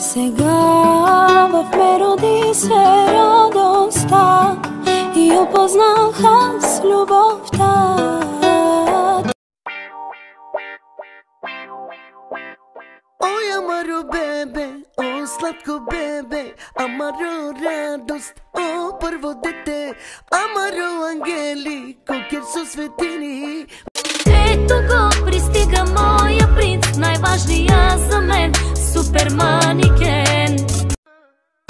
Сега в мелодии се радостта и опознах аз любовта. Ой, амаро бебе, о сладко бебе, амаро радост, о първо дете, амаро ангели, кокер со светини. Ето го пристига моя принц, най-важния за мен, супер манекен.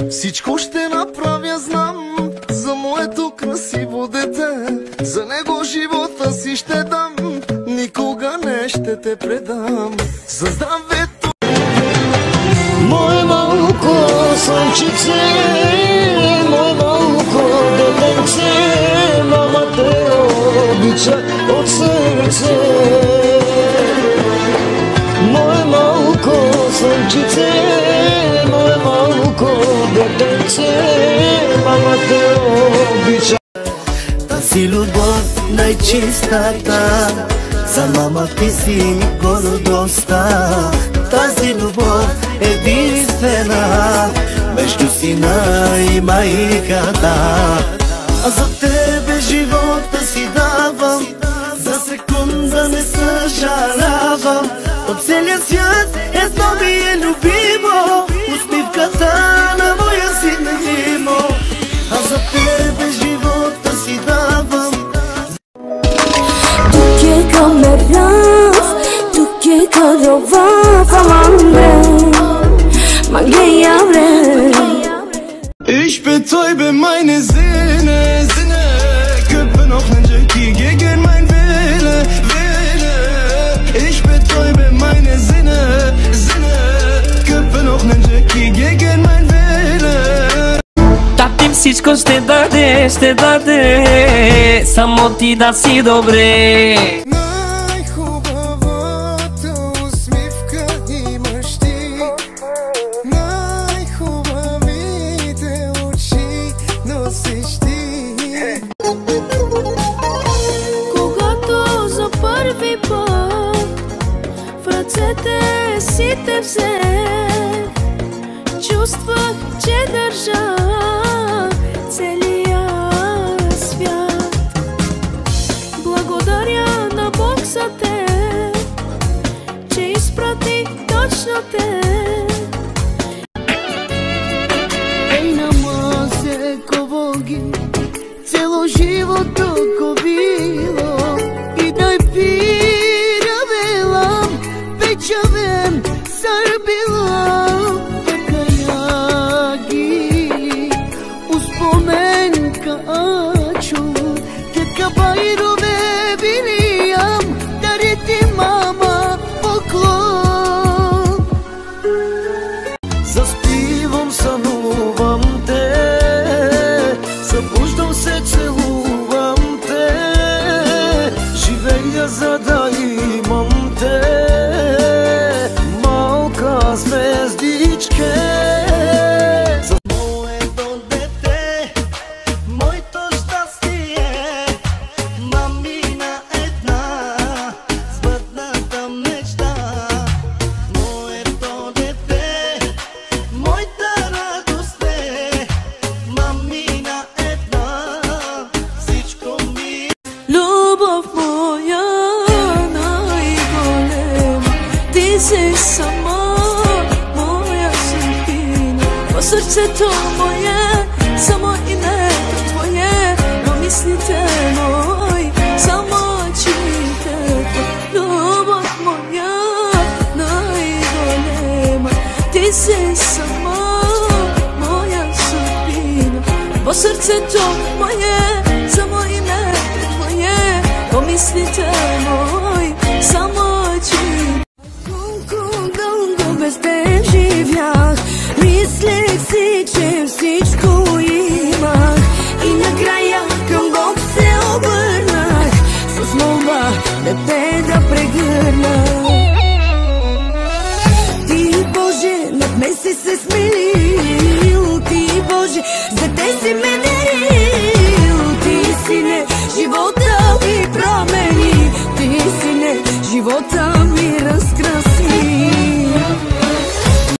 Всичко ще направя, знам, за моето красиво дете. За него живота си ще дам, никога не ще те предам. За здравето мое малко слънчице, мое малко детенце, мама те обича от сърце. Мое малко слънчице, мое малко детенце, мама те обича. Тази любов най-чистата, за мама ти си гордостта. Тази любов единствена между сина и майката. А за тебе живота си давам, за секунда не съжалявам. От целия свят едно ми е любимо, усмивката на моя син Димо. А за тебе живота си давам. Тук е камерав, тук е каравав, аман бре, магия бре. Ich betäube meine Sinne, Sinne, Köpfe noch ein Jackie gegen mein Wille, Wille. Ich betäube meine Sinne, Sinne, Köpfe noch ein Jackie gegen mein Wille. Тати всичко ще даде, само ти да си добре. Най-хубавата усмивка имаш ти, най-хубавите очи носиш ти. Когато за първи път в ръцете си те взех, чувствах, че държа целия свят. Благодаря на Бог за те, че изпрати точно те. Ей, намазе ковоги, цело живото ко било, и дай пиравелам, печавем сарбилам. Такаяги, успоменка ачу, така байрове билиям, дари ти мама поклон. Заспивам, сънувам те, събуждам се, целувам те, живея за да имам те, малка звездичке. За моето дете, моето щастие, мамина една, сбъдната мечта. Моето дете, моята радост е, мамина една, всичко ми. Любов моя най-голема, ти си сама моя светлина. В сърцето мое, само името твое, но мислите мои, само очите твои. Любов моя най-голема, ти си сама моя светлина. В сърцето мое, само името твое, но мислите мои, само очите. Дълго без теб живях, мислех си, че всичко имах, и накрая към Бог се обърнах, с молба да те да прегърна. Ти, Боже, над мен си се смилил, ти, Боже, за те си ме дарил, ти си не живота